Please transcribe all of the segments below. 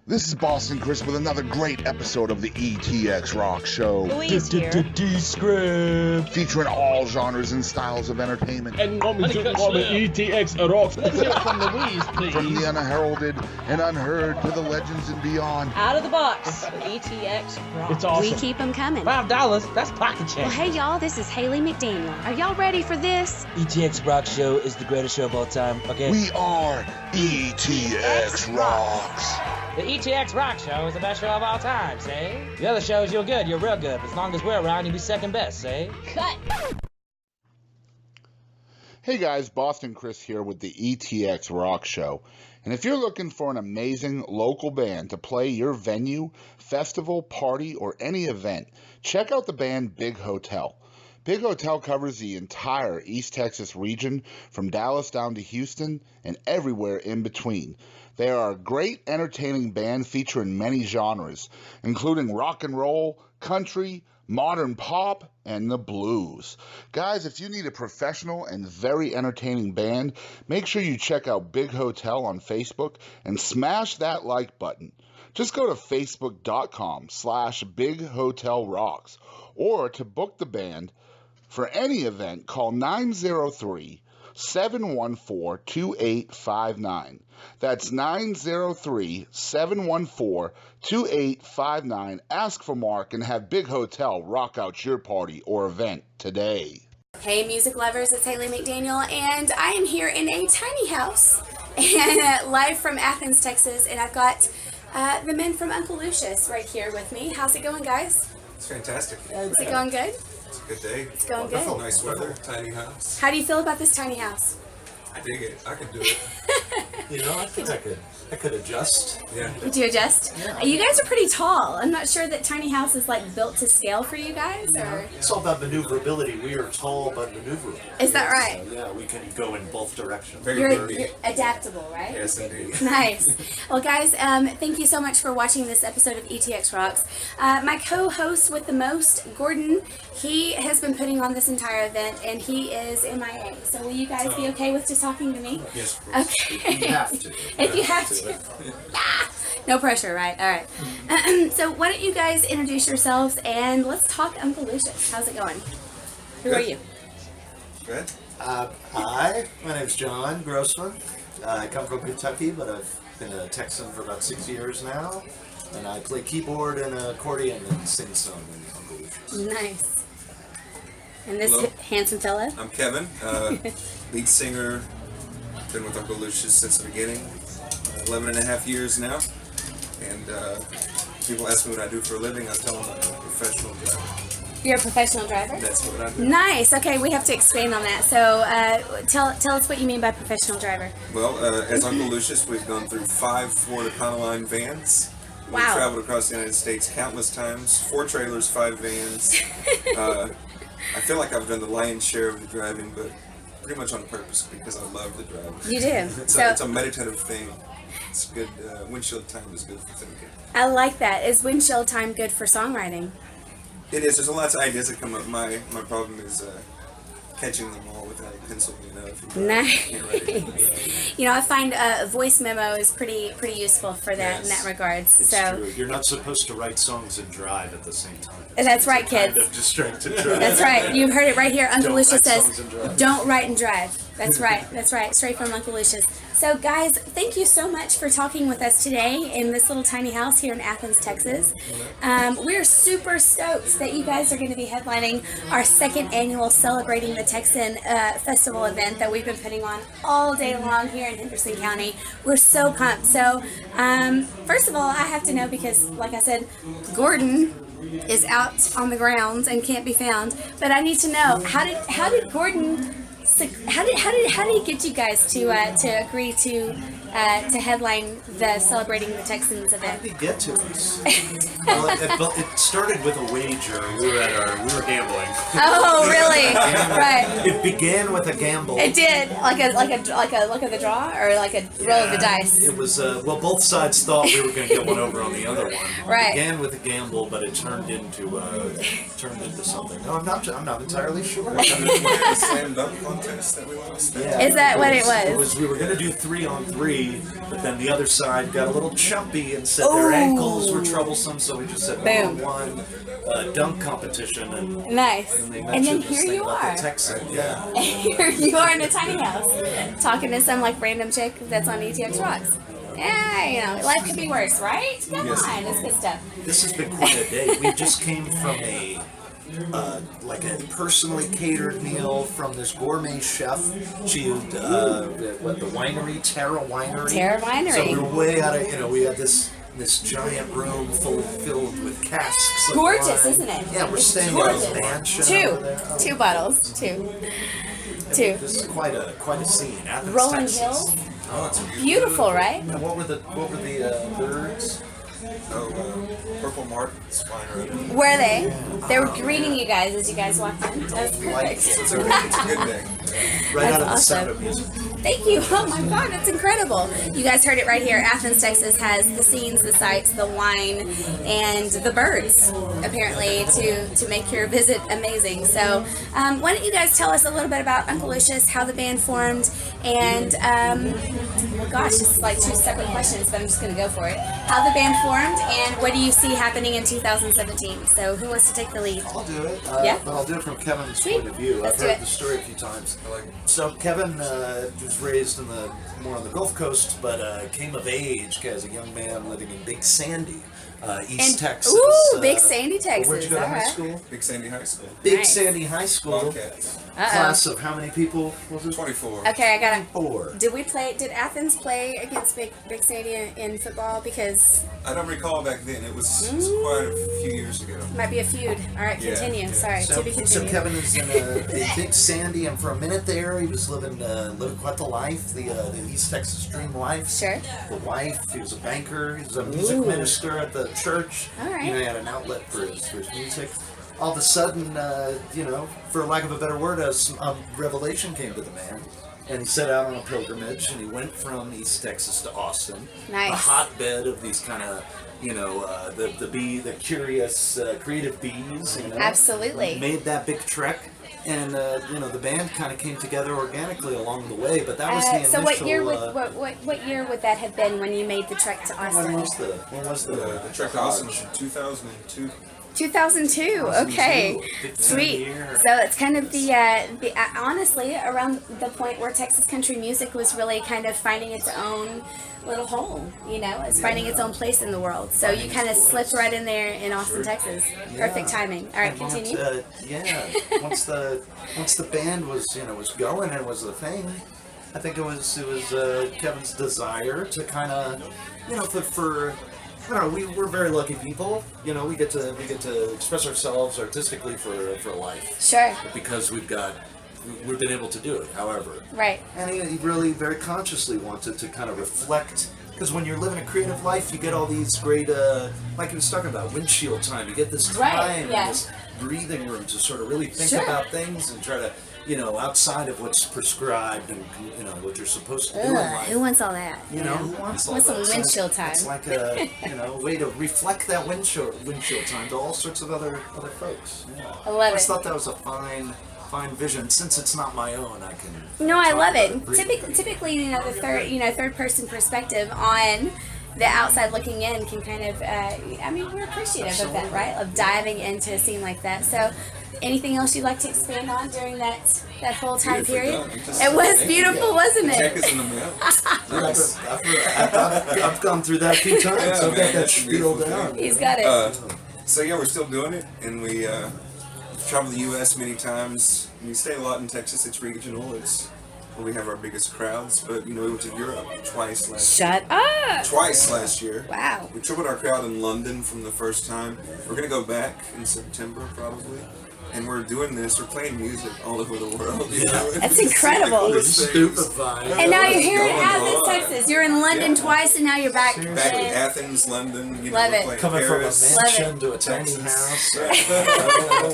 This is Boston Chris with another great episode of the ETX ROCKS Show. Louise here. Descript. Featuring all genres and styles of entertainment. And coming to the ETX ROCKS. Let's hear it from Louise, please. From the unheralded and unheard to the legends and beyond. Out of the box, ETX ROCKS. It's awesome. We keep them coming. $5, that's pocket change. Well, hey, y'all, this is Hayley McDaniel. Are y'all ready for this? ETX ROCKS Show is the greatest show of all time, okay? We are ETX ROCKS. The ETX ROCKS Show is the best show of all time, say? The other shows, you're good, you're real good. As long as we're around, you'll be second best, say? Cut. Hey guys, Boston Chris here with the ETX ROCKS Show. And if you're looking for an amazing local band to play your venue, festival, party, or any event, check out the band Big Hotel. Big Hotel covers the entire East Texas region, from Dallas down to Houston and everywhere in between. They are a great, entertaining band featuring many genres, including rock and roll, country, modern pop, and the blues. Guys, if you need a professional and very entertaining band, make sure you check out Big Hotel on Facebook and smash that like button. Just go to facebook.com/BigHotelRocks, or to book the band for any event, call 903-714-2859. That's 903-714-2859. Ask for Mark and have Big Hotel rock out your party or event today. Hey music lovers, it's Hayley McDaniel, and I am here in a tiny house and live from Athens, Texas, and I've got the men from Uncle Lucius right here with me. How's it going, guys? It's fantastic. Is it going good? It's a good day. It's going good. Nice weather, tiny house. How do you feel about this tiny house? I dig it. I can do it. You know, I think I could adjust. Yeah. Could you adjust? Yeah. You guys are pretty tall. I'm not sure that tiny house is like built to scale for you guys, or It's all about maneuverability. We are tall but maneuverable. is that right? So, yeah, we can go in both directions. Very You're dirty. adaptable, right? Yes, indeed. Nice. Well, guys, thank you so much for watching this episode of ETX Rocks. My co-host with the most, Gordon, he has been putting on this entire event, and he is MIA. So will you guys be okay with just talking to me? Yes, of course. Okay. You have to. If you have to. Ah, no pressure, right? All right. So why don't you guys introduce yourselves, and let's talk Uncle Lucius. How's it going? Who are you? Good. Hi, my name's John Grossman. I come from Kentucky, but I've been a Texan for about 6 years now. And I play keyboard and accordion and sing some in Uncle Lucius. Nice. And this Hello. handsome fella? I'm Kevin, lead singer. Been with Uncle Lucius since the beginning. 11 and a half years now. And people ask me what I do for a living. I tell them I'm a professional driver. You're a professional driver? That's what I do. Nice. Okay, we have to expand on that. So tell us what you mean by professional driver. Well, as Uncle Lucius, we've gone through 5 Florida Econoline vans. We've Wow. traveled across the United States countless times. 4 trailers, 5 vans. I feel like I've done the lion's share of the driving, but pretty much on purpose because I love the driving. You do. It's a meditative thing. It's good. Windshield time is good for thinking. I like that. Is windshield time good for songwriting? It is. There's a lot of ideas that come up. My problem is catching them all without a pencil. You know, if you can't write it. Nice. You know, I find a voice memo is pretty useful for that in Yes. that regards. It's So true. You're not supposed to write songs and drive at the same time. That's right, It's a kind kids. of distracted drive. That's right. You've heard it right here. Uncle Don't Lucius write says, songs and drive. "Don't write and drive." That's right. That's right. Straight from Uncle Lucius. So, guys, thank you so much for talking with us today in this little tiny house here in Athens, Texas. We're super stoked that you guys are going to be headlining our 2nd annual Celebrating the Texan festival event that we've been putting on all day long here in Henderson County. We're so pumped. So, first of all, I have to know because, like I said, Gordon is out on the grounds and can't be found. But I need to know how did Gordon? How did he get you guys to agree to headline the Celebrating the Texans How event? did he get to us? Well, it started with a wager. We were gambling. Oh, really? Right. It began with a gamble. It did like a look at the draw or like a roll of the dice. It was well, both sides thought we were going to get one over on the other one. Right. It began with a gamble, but it turned into something. No, I'm not entirely sure. A slam dunk contest that we lost. Yeah, Is that what it It was? was we were going to do 3-on-3, agree. But then the other side got a little chumpy and said their ankles were troublesome, so we just said Boom. one dunk competition. And, Nice. and, they And then mentioned this here thing you about are. the Texan. Yeah. Here you are in a tiny house, talking to some like random chick that's on ETX Rocks. Yeah, you know, life could be worse, right? Come on, it's good stuff. This has been quite a day. We just came from a like a personally catered meal from this gourmet chef. She the winery, Terra Winery. Terra Winery. So we were way out of, we had this giant room filled with casks. Of Gorgeous, wine. isn't it? Yeah, we're It's staying gorgeous. at a mansion over there. Oh. Two bottles, two. This is quite a scene. Athens, Rolling Texas. hills. Oh, it's Beautiful, right? And what were the birds? Purple martins flying around. Were they? They were greeting you guys as you guys walked in. That was perfect. It's a good day. Right out of the That's sound awesome. of music. Thank you. Oh my God, that's incredible. You guys heard it right here. Athens, Texas has the scenes, the sights, the wine, and the birds, apparently, to make your visit amazing. So why don't you guys tell us a little bit about Uncle Lucius, how the band formed, and, well, gosh, it's like two separate questions, but I'm just going to go for it. How the band formed, and what do you see happening in 2017? So who wants to take the lead? I'll do it. Yeah? But I'll do it from Kevin's Sweet. point of view. Let's I've do heard it. the story a few times. So Kevin was raised more on the Gulf Coast, but came of age as a young man living in Big Sandy, East Texas. Ooh, Big Sandy, Texas. Where'd you go to All high right. school? Big Sandy High School. Big Nice. Sandy High School. Bobcats. Class of how many people was it? 24. Okay, I got it. 4. Did Athens play against Big Sandy in football? Because I don't recall back then. It was quite a few years ago. it might be a feud. All right, Yeah, continue. yeah. Sorry, to be So continued. Kevin is in Big Sandy, and for a minute there, he was living quite the life, the East Texas dream life. Sure. The wife, he was a banker, he was a music minister at the church. All right. He had an outlet for his music. All of a sudden, for lack of a better word, a revelation came to the man. And he set out on a pilgrimage, and he went from East Texas to Austin. Nice. A hotbed of these kind of, the curious, creative bees. Absolutely. Made that big trek. And the band kind of came together organically along the way, but that was the initial. So what year what year would that have been when you made the trek to When Austin? was the The trek to Austin was in 2002. 2002. Okay, 15 sweet. year. So it's kind of the honestly around the point where Texas country music was really kind of finding its own little home. It's finding its own place in the world. So you kind of slipped right in there in Austin, Texas. Perfect timing. All right, And continue. once the band was going and was the thing, I think it was Kevin's desire to kind of for I don't know, we're very lucky people. We get to express ourselves artistically for life. Sure. Because we've been able to do it. However, Right. and he really very consciously wanted to kind of reflect. Because when you're living a creative life, you get all these great, like he was talking about, windshield time. You get this time Right, and yeah. this breathing room to sort of really think Sure. about things and try to, outside of what's prescribed and, what you're supposed to do in Ugh, life. who wants all that? Who wants all Wants some that? So windshield time. It's like a, way to reflect that windshield time to all sorts of other folks. Yeah. I love just it. thought that was a fine vision. Since it's not my own, I can. No, I talk love about it. briefly. Typically, the third person perspective on the outside looking in can kind of, we're appreciative of that, right? Of diving into a scene like that. So, anything else you'd like to expand on during that whole time period? It was beautiful, wasn't Check it? is in the mail. Nice. I've gone through that a few times. Yeah, I've got man, that that's spiel beautiful. down. He's got it. So yeah, we're still doing it, and we travel the U.S. many times. We stay a lot in Texas. It's regional. It's where we have our biggest crowds. But we went to Europe twice last year. Wow. We tripled our crowd in London from the first time. We're gonna go back in September probably. And we're doing this. We're playing music all over the world. That's incredible. Stupefied. And now you're here in Going Athens, on. Texas. You're in London twice, and now you're back. Back in in- Athens, London. Love we're it. playing Coming from a Paris, mansion to a tiny Texas. house.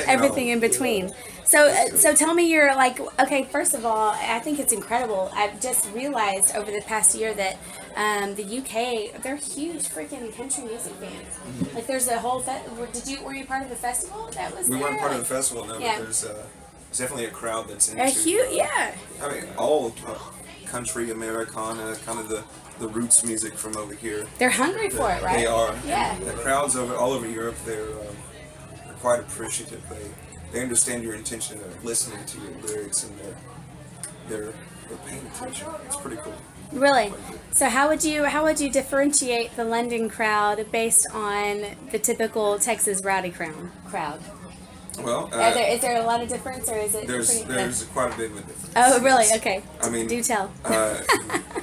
Everything in between. So tell me, you're like, okay, first of all, I think it's incredible. I've just realized over the past year that the UK, they're huge freaking country music fans. Like there's a whole, were you part of the festival that was We there? weren't part of Like, the festival, no, yeah. but there's definitely a crowd that's into a huge, yeah. I mean, all country, Americana, kind of the roots music from over here. They're hungry for it, right? They are. Yeah. The crowds all over Europe, they're quite appreciative. They understand your intention. They're listening to your lyrics, and they're paying attention. It's pretty cool. Really? So how would you differentiate the London crowd based on the typical Texas rowdy crowd? Well, Is there a lot of difference, or is it? There's quite a bit of a difference. Oh, really? Okay. I mean, do tell.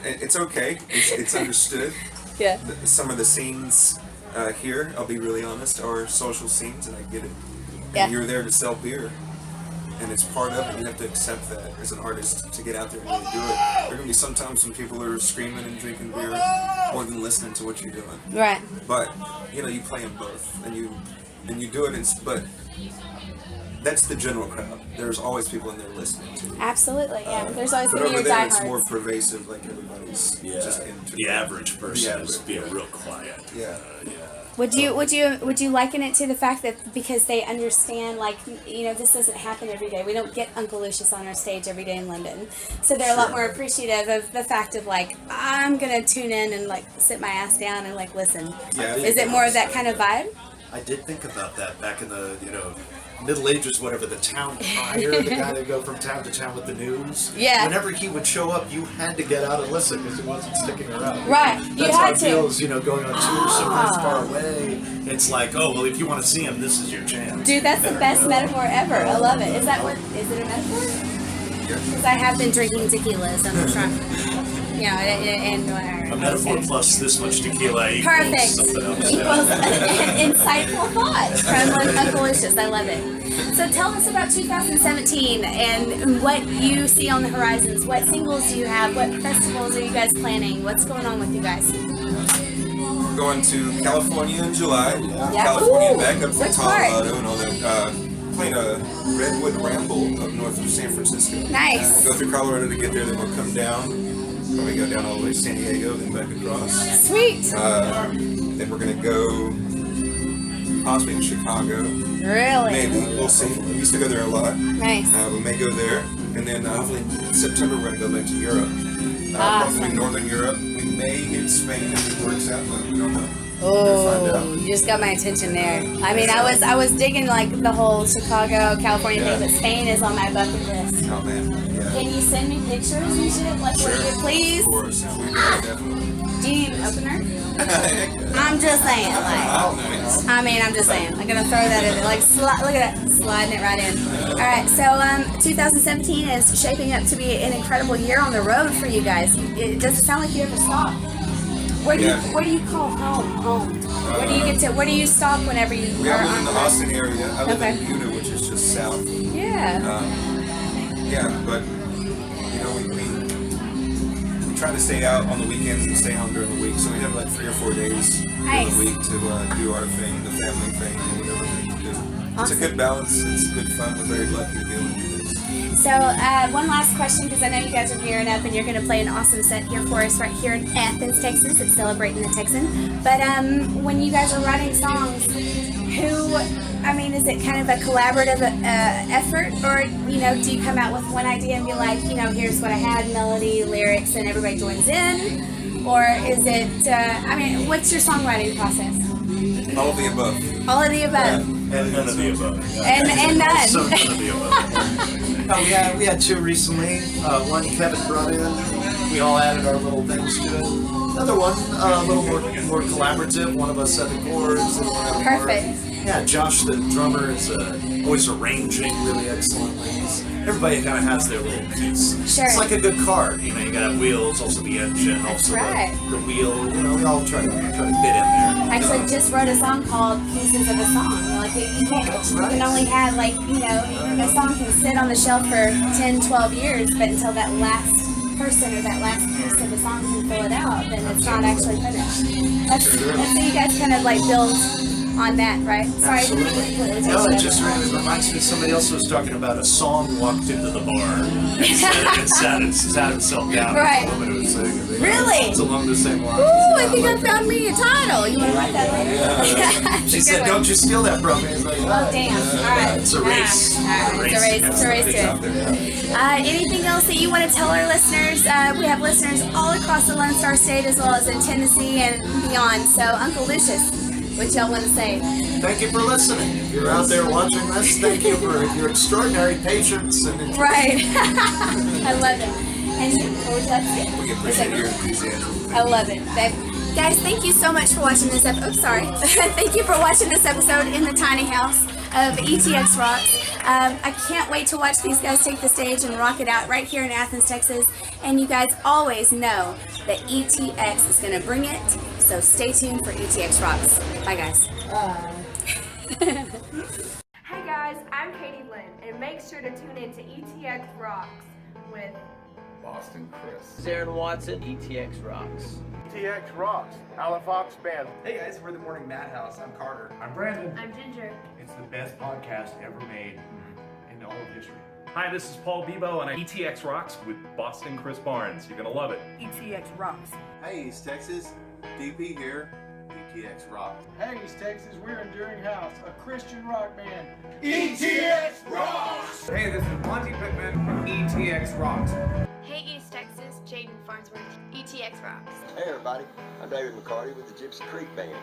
It's okay. It's understood. Yeah. Some of the scenes here, I'll be really honest, are social scenes, and I get it. And Yeah. you're there to sell beer, and it's part of it. You have to accept that as an artist to get out there and really do it. There are going to be sometimes when people are screaming and drinking beer more than listening to what you're doing. Right. But you play them both, and you do it. But that's the general crowd. There's always people in there listening to you. Absolutely, yeah. There's always But going to over be your there, it's more diehards. pervasive. Like everybody's just into The average person is average, being yeah. real quiet. Yeah. Would you liken it to the fact that because they understand, like, this doesn't happen every day. We don't get Uncle Lucius on our stage every day in London, so they're a lot more appreciative of the fact of, like, I'm gonna tune in and, like, sit my ass down and, like, listen. Yeah. Is it more of that kind of vibe? I did think about that back in the Middle Ages, whatever, the town crier, the guy that go from town to town with the news. Yeah. Whenever he would show up, you had to get out and listen because he wasn't sticking around. Right. You That's how had it to. feels, going on tour somewhere far away. It's like, oh, well, if you want to see him, this is your chance. Dude, that's the best metaphor ever. I love it. Is it a metaphor? Because I have been drinking tequila, so I'm trying. A metaphor plus this much tequila equals Perfect. something else. Equals insightful thoughts from Uncle Lucius. I love it. So tell us about 2017 and what you see on the horizons. What singles do you have? What festivals are you guys planning? What's going on with you guys? We're going to California in July. Yeah. California Ooh, back up to which part? Colorado and all that. Playing a Redwood Ramble up north of San Francisco. Nice. Go through Colorado to get there, then we'll come down. Probably go down all the way to San Diego, then back across. Sweet. Then we're going to go possibly to Chicago. Really? Maybe. We'll see. We used to go there a lot. Nice. We may go there. And then hopefully in September we're going to go back to Europe. Probably Northern Europe. We may hit Spain if it works out, but we don't know. Oh, you just got my attention there. I mean, I was digging like the whole Chicago, California thing, but Spain is on my bucket list. Oh man, yeah. Can you send me pictures and shit? Like, would you please? Of course, if we do, definitely. Do you need an opener? I'm just saying, like, I'm just saying. I'm gonna throw that in there, like, look at that, sliding it right in. All right, so 2017 is shaping up to be an incredible year on the road for you guys. It doesn't sound like you ever stop. Where do you call home? Where do you stop whenever you We are live in on the the road? Austin area. I live Okay. in Buda, which is just south. Yeah. But we try to stay out on the weekends and stay home during the week. So we have like 3 or 4 days during Nice. the week to do our thing, the family thing, or whatever we need to do. It's a Awesome. good balance. It's good fun. We're very lucky to be able to do this. So one last question, because I know you guys are gearing up and you're going to play an awesome set here for us right here in Athens, Texas. It's Celebrating the Texan. But when you guys are writing songs, is it kind of a collaborative effort, or do you come out with one idea and be like, here's what I had, melody, lyrics, and everybody joins in, or is it? What's your songwriting process? All of the above. All of the above. And none of the above. And none. So none of the above. We had 2 recently. One Kevin brought in. We all added our little things to it. Another one, a little more collaborative. One of us said the chords. And one Perfect. Yeah, Josh, the drummer, is always arranging really excellently. Everybody kind of has their little piece. Sure. It's like a good car. You gotta have wheels, also the engine, That's also right. the wheel. We all try to fit in there. I actually just wrote a song called Pieces of a Song. Like, you can only have, like, a song can sit on the shelf for 10, 12 years, but until that last person or that last piece of the song can fill it out, then it's not actually finished. That's so you guys kind of like build on that, right? Sorry. Absolutely. No, it just reminds me. Somebody else was talking about a song walked into the bar and sat himself down. Right. Really? It's along the same line. Ooh, I think I found me a title. You want to write that later? She said, "Don't you steal that from me." Like, oh, damn. All right. It's a race. All right. It's a race to it. Anything else that you want to tell our listeners? We have listeners all across the Lone Star State as well as in Tennessee and beyond. So, Uncle Lucius, what y'all want to say? Thank you for listening. If you're out there watching this, thank you for your extraordinary patience and interest. Right. I love it. And what would you like to say? We appreciate your enthusiasm. I love it. Guys, thank you so much for watching this episode. Sorry. Thank you for watching this episode in the tiny house of ETX Rocks. I can't wait to watch these guys take the stage and rock it out right here in Athens, Texas. And you guys always know that ETX is going to bring it. So stay tuned for ETX Rocks. Bye, guys. Hey guys, I'm Katie Lynn, and make sure to tune in to ETX Rocks with Boston Chris. Darren Watson, ETX Rocks. ETX Rocks, Alan Fox Band. Hey guys, we're the Morning Madhouse. I'm Carter. I'm Brandon. I'm Ginger. It's the best podcast ever made in all of history. Hi, this is Paul Bebo on ETX Rocks with Boston Chris Barnes. You're gonna love it. ETX Rocks. Hey, East Texas. DP here. ETX Rocks. Hey, East Texas, we're Enduring House, a Christian rock band. ETX Rocks! Hey, this is Monty Pittman from ETX Rocks. Hey East Texas, Jaden Farnsworth, ETX Rocks. Hey everybody, I'm David McCarty with the Gypsy Creek Band.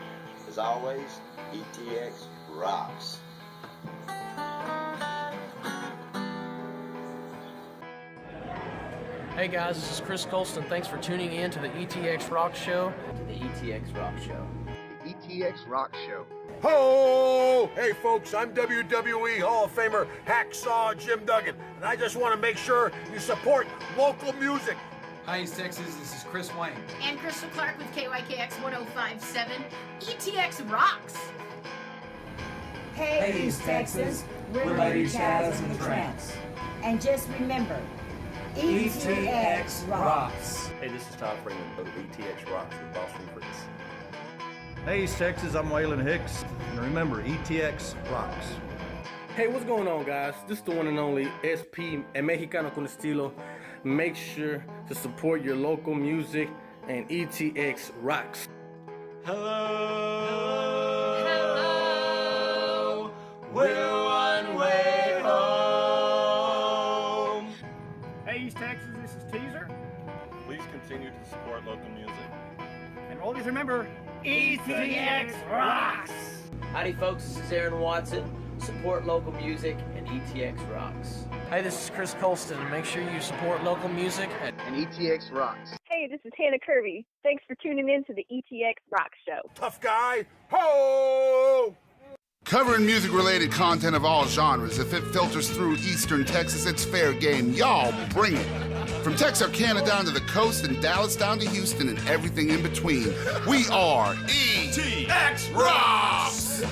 As always, ETX Rocks. Hey guys, this is Chris Colston. Thanks for tuning in to the ETX ROCKS Show. The ETX ROCKS Show. The ETX ROCKS Show. Ho! Hey folks, I'm WWE Hall of Famer Hacksaw Jim Duggan, and I just want to make sure you support local music. Hi East Texas, this is Chris Wayne. And Crystal Clark with KYKX 1057, ETX Rocks. Hey East Texas, we're Lady Chaz and the Tramps. And just remember, ETX Rocks. Hey, this is Todd Freeman of ETX Rocks with Boston Chris. Hey East Texas, I'm Waylon Hicks, and remember, ETX Rocks. Hey, what's going on guys? This is the one and only SP, El Mexicano con Estilo. Make sure to support your local music and ETX Rocks. Hello. We're one way home. Hey, East Texas, this is Teaser. Please continue to support local music. And always remember, ETX Rocks! Howdy folks, this is Aaron Watson. Support local music and ETX Rocks. Hey, this is Chris Colston, and make sure you support local music and ETX Rocks. Hey, this is Hannah Kirby. Thanks for tuning in to the ETX Rocks Show. Tough guy, ho! Covering music-related content of all genres. If it filters through Eastern Texas, it's fair game. Y'all bring it. From Texarkana down to the coast and Dallas down to Houston and everything in between. We are ETX Rocks!